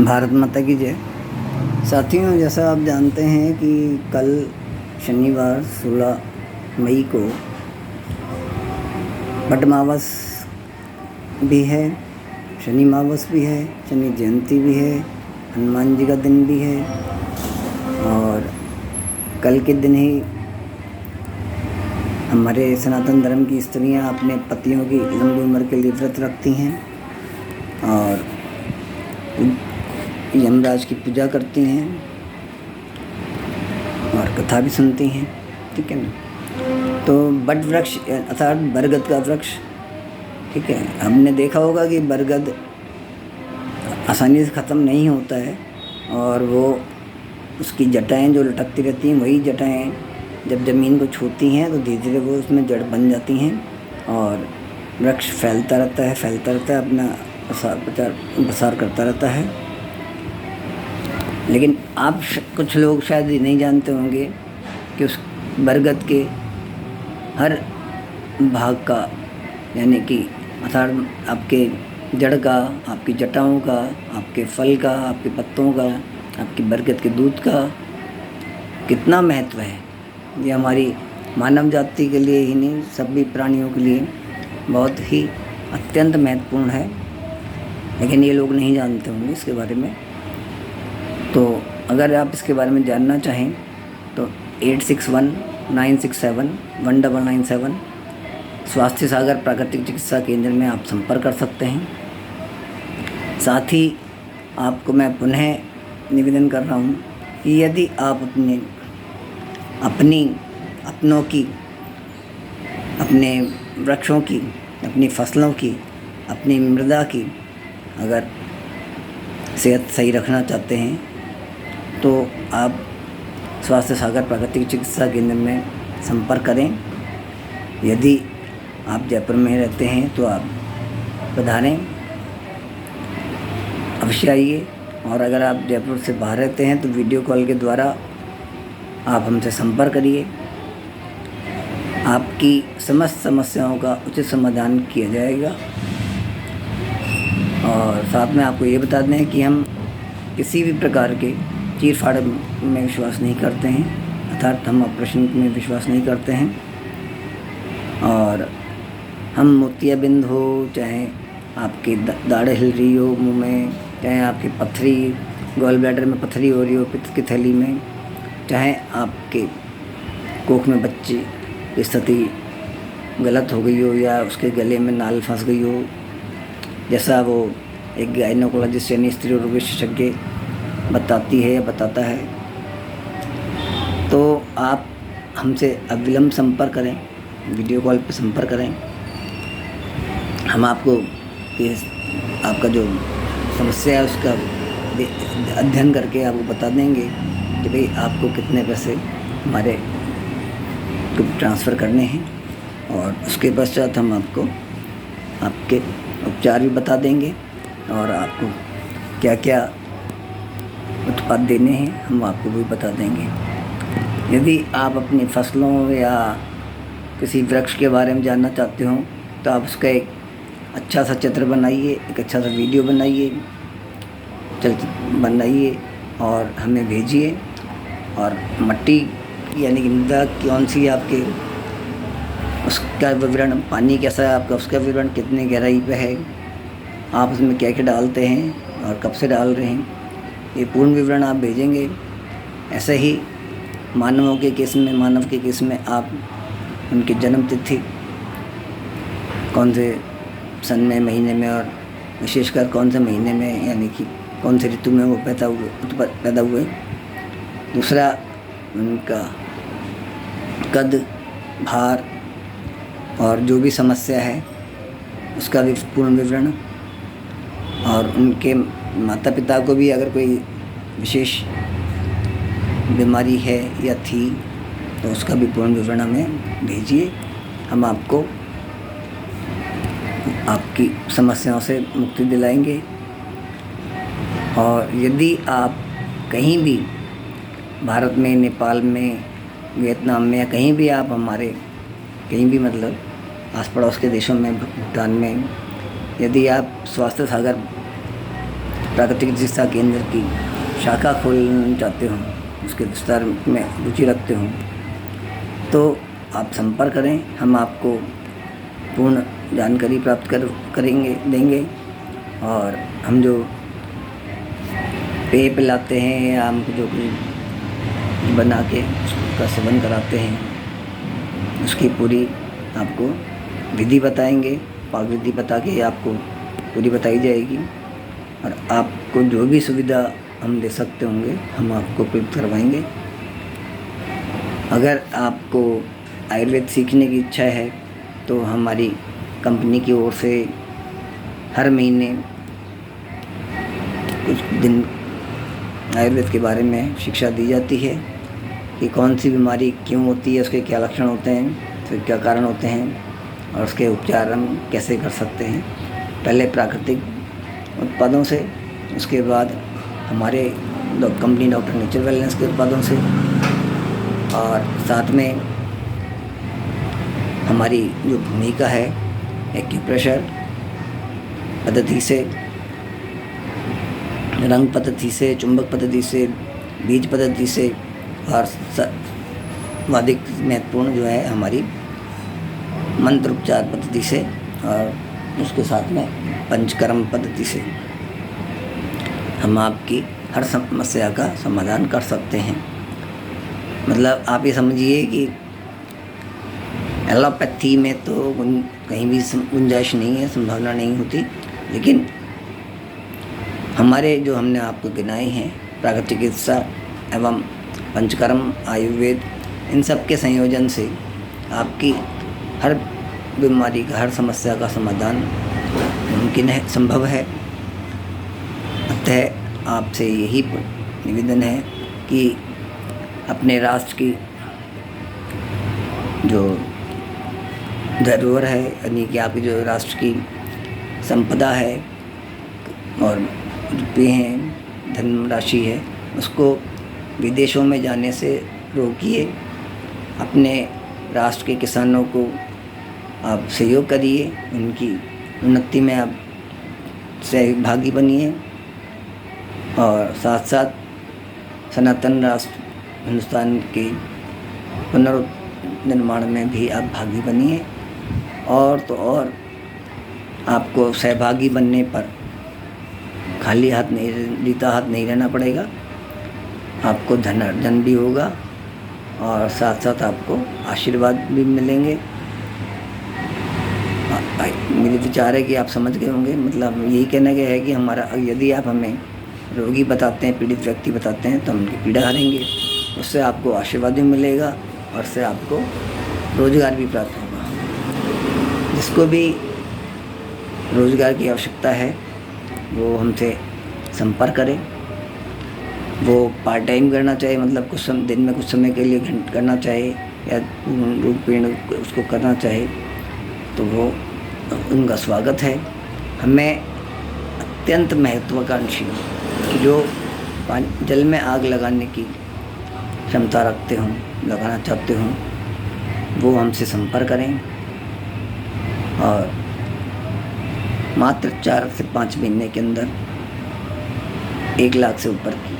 भारत माता की जय। साथियों, जैसा आप जानते हैं कि कल शनिवार 16 मई को बट मावस भी है, शनि मावस भी है, शनि जयंती भी है, हनुमान जी का दिन भी है। और कल के दिन ही हमारे सनातन धर्म की स्त्रियां अपने पतियों की लंबी उम्र के लिए व्रत रखती हैं और यमराज की पूजा करती हैं और कथा भी सुनती हैं। ठीक है ना। तो बट वृक्ष अर्थात बरगद का वृक्ष, ठीक है, हमने देखा होगा कि बरगद आसानी से ख़त्म नहीं होता है और वो उसकी जटाएं जो लटकती रहती हैं, वही जटाएं जब ज़मीन को छूती हैं तो धीरे धीरे वो उसमें जड़ बन जाती हैं और वृक्ष फैलता रहता है, अपना प्रसार करता रहता है। लेकिन आप कुछ लोग शायद ये नहीं जानते होंगे कि उस बरगद के हर भाग का, यानी कि अर्थात आपके जड़ का, आपकी जटाओं का, आपके फल का, आपके पत्तों का, आपकी बरगद के दूध का कितना महत्व है। ये हमारी मानव जाति के लिए ही नहीं, सभी प्राणियों के लिए बहुत ही अत्यंत महत्वपूर्ण है। लेकिन ये लोग नहीं जानते होंगे इसके बारे में। तो अगर आप इसके बारे में जानना चाहें तो 8619671997 स्वास्थ्य सागर प्राकृतिक चिकित्सा केंद्र में आप संपर्क कर सकते हैं। साथ ही आपको मैं पुनः निवेदन कर रहा हूँ कि यदि आप अपनों की, अपने वृक्षों की, अपनी फसलों की, अपनी मृदा की अगर सेहत सही रखना चाहते हैं तो आप स्वास्थ्य सागर प्राकृतिक चिकित्सा केंद्र में संपर्क करें। यदि आप जयपुर में रहते हैं तो आप पधारें, अवश्य आइए। और अगर आप जयपुर से बाहर रहते हैं तो वीडियो कॉल के द्वारा आप हमसे संपर्क करिए। आपकी समस्त समस्याओं का उचित समाधान किया जाएगा। और साथ में आपको ये बता दें कि हम किसी भी प्रकार के चीर फाड़ में विश्वास नहीं करते हैं, अर्थात हम ऑपरेशन में विश्वास नहीं करते हैं। और हम मोतियाबिंद हो, चाहे आपकी दाढ़ हिल रही हो मुंह में, चाहे आपकी पथरी, गॉल ब्लैडर में पथरी हो रही हो पित्त की थैली में, चाहे आपके कोख में बच्चे की स्थिति गलत हो गई हो या उसके गले में नाल फंस गई हो, जैसा वो एक गायनोकोलॉजिस्ट यानी स्त्री रोग विशेषज्ञ बताती है या बताता है, तो आप हमसे अविलंब संपर्क करें, वीडियो कॉल पर संपर्क करें। हम आपको आपका जो समस्या है उसका अध्ययन करके आपको बता देंगे कि भाई आपको कितने पैसे हमारे को ट्रांसफ़र करने हैं और उसके पश्चात हम आपको आपके उपचार भी बता देंगे और आपको क्या क्या उत्पाद देने हैं हम आपको भी बता देंगे। यदि आप अपनी फसलों या किसी वृक्ष के बारे में जानना चाहते हो तो आप उसका एक अच्छा सा चित्र बनाइए, एक अच्छा सा वीडियो बनाइए और हमें भेजिए। और मट्टी यानी कि मृदा कौन सी आपके, उसका विवरण, पानी कैसा है आपका, उसका विवरण, कितनी गहराई पे है, आप उसमें क्या क्या डालते हैं और कब से डाल रहे हैं, ये पूर्ण विवरण आप भेजेंगे। ऐसे ही मानव के केस में आप उनकी जन्म तिथि, कौन से सन में, महीने में और विशेषकर कौन से महीने में, यानी कि कौन से ऋतु में वो पैदा हुए। दूसरा, उनका कद, भार और जो भी समस्या है उसका भी पूर्ण विवरण। और उनके माता पिता को भी अगर कोई विशेष बीमारी है या थी तो उसका भी पूर्ण विवरण हमें भेजिए। हम आपको आपकी समस्याओं से मुक्ति दिलाएंगे। और यदि आप कहीं भी भारत में, नेपाल में, वियतनाम में या कहीं भी आप हमारे कहीं भी मतलब आस पड़ोस के देशों में, भूटान में, यदि आप स्वास्थ्य सागर प्राकृतिक चिकित्सा केंद्र की शाखा खोलना चाहते हो, उसके विस्तार में रुचि रखते हो, तो आप संपर्क करें। हम आपको पूर्ण जानकारी प्राप्त करेंगे देंगे। और हम जो पेय पिलाते हैं या हम जो कुछ बना के उसका सेवन कराते हैं, उसकी पूरी आपको विधि बताएंगे, पाक विधि बता के आपको पूरी बताई जाएगी। और आपको जो भी सुविधा हम दे सकते होंगे हम आपको उपलब्ध करवाएंगे। अगर आपको आयुर्वेद सीखने की इच्छा है तो हमारी कंपनी की ओर से हर महीने कुछ दिन आयुर्वेद के बारे में शिक्षा दी जाती है कि कौन सी बीमारी क्यों होती है, उसके क्या लक्षण होते हैं, फिर क्या कारण होते हैं और उसके उपचार हम कैसे कर सकते हैं। पहले प्राकृतिक उत्पादों से, उसके बाद हमारे कंपनी डॉक्टर नेचर वेलनेस के उत्पादों से, और साथ में हमारी जो भूमिका है एक्यूप्रेशर पद्धति से, रंग पद्धति से, चुंबक पद्धति से, बीज पद्धति से, और सर्वाधिक महत्वपूर्ण जो है हमारी मंत्र उपचार पद्धति से, और उसके साथ में पंचकर्म पद्धति से हम आपकी हर समस्या का समाधान कर सकते हैं। मतलब आप ये समझिए कि एलोपैथी में तो कहीं भी गुंजाइश नहीं है, संभावना नहीं होती, लेकिन हमारे जो हमने आपको गिनाए हैं प्राकृतिक चिकित्सा एवं पंचकर्म, आयुर्वेद, इन सब के संयोजन से आपकी हर बीमारी का, हर समस्या का समाधान मुमकिन है, संभव है। अतः आपसे यही निवेदन है कि अपने राष्ट्र की जो धरोहर है, यानी कि आपकी जो राष्ट्र की संपदा है और रुपये हैं, धनराशि है, उसको विदेशों में जाने से रोकिए। अपने राष्ट्र के किसानों को आप सहयोग करिए, उनकी उन्नति में आप सहभागी बनिए, और साथ साथ सनातन राष्ट्र हिंदुस्तान के पुनर्निर्माण में भी आप भागी बनिए। और तो और आपको सहभागी बनने पर खाली हाथ नहीं, रीता हाथ नहीं रहना पड़ेगा, आपको धनार्जन भी होगा और साथ साथ आपको आशीर्वाद भी मिलेंगे। मेरे विचार है कि आप समझ गए होंगे। मतलब यही कहना गया है कि हमारा, यदि आप हमें रोगी बताते हैं, पीड़ित व्यक्ति बताते हैं, तो हम उनकी पीड़ा हरेंगे, उससे आपको आशीर्वाद भी मिलेगा और उससे आपको रोज़गार भी प्राप्त होगा। जिसको भी रोज़गार की आवश्यकता है वो हमसे संपर्क करें। वो पार्ट टाइम करना चाहे, मतलब कुछ दिन में कुछ समय के लिए करना चाहे, या रूपेण उसको करना चाहे, तो वो उनका स्वागत है। हमें अत्यंत महत्वाकांक्षी जो जल में आग लगाने की क्षमता रखते हों, लगाना चाहते हों, वो हमसे संपर्क करें। और मात्र 4 से 5 महीने के अंदर 1 लाख से ऊपर की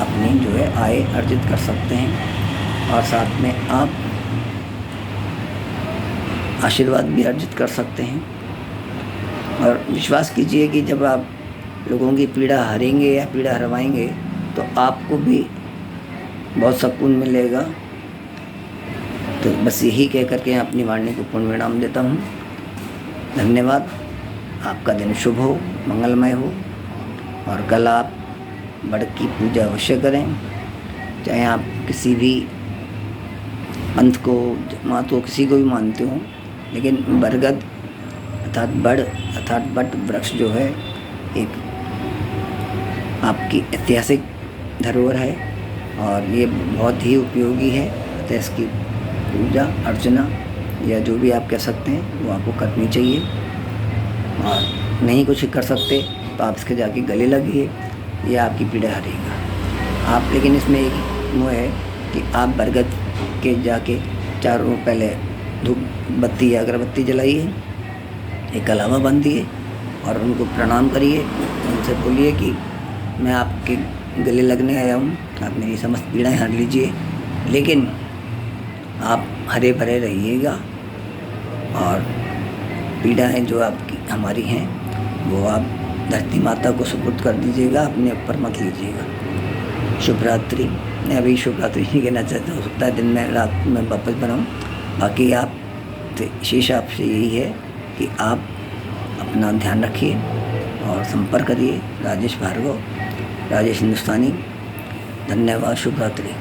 अपनी जो है आय अर्जित कर सकते हैं, और साथ में आप आशीर्वाद भी अर्जित कर सकते हैं। और विश्वास कीजिए कि जब आप लोगों की पीड़ा हरेंगे या पीड़ा हरवाएंगे तो आपको भी बहुत सुकून मिलेगा। तो बस यही कह करके अपनी वाणी को पूर्ण विराम देता हूँ। धन्यवाद। आपका दिन शुभ हो, मंगलमय हो, और कल आप बड़ की पूजा अवश्य करें। चाहे आप किसी भी पंथ को, जमात को, किसी को भी मानते हो, लेकिन बरगद अर्थात बड़ अर्थात बट वृक्ष जो है एक आपकी ऐतिहासिक धरोहर है और ये बहुत ही उपयोगी है। अतः इसकी पूजा अर्चना या जो भी आप कह सकते हैं वो आपको करनी चाहिए। और नहीं कुछ कर सकते तो आप इसके जाके गले लगिए, ये आपकी पीड़ा हरेगा। आप लेकिन इसमें एक वो है कि आप बरगद के जाके चारों पहले धूप बत्ती या अगरबत्ती जलाइए, एक अलावा बांधिए और उनको प्रणाम करिए। उनसे बोलिए कि मैं आपके गले लगने आया हूँ, आप मेरी समस्त पीड़ाएं हर लीजिए, लेकिन आप हरे भरे रहिएगा और पीड़ाएं जो आपकी हमारी हैं वो आप धरती माता को सुपुर्द कर दीजिएगा, अपने ऊपर मत लीजिएगा। शुभ रात्रि। मैं अभी शुभ रात्रि नहीं कहना चाहता, हो सकता है दिन में रात में वापस बनाऊँ। बाकी आप शेष आपसे यही है कि आप अपना ध्यान रखिए और संपर्क करिए। राजेश भार्गव, राजेश हिंदुस्तानी। धन्यवाद। शुभ रात्रि।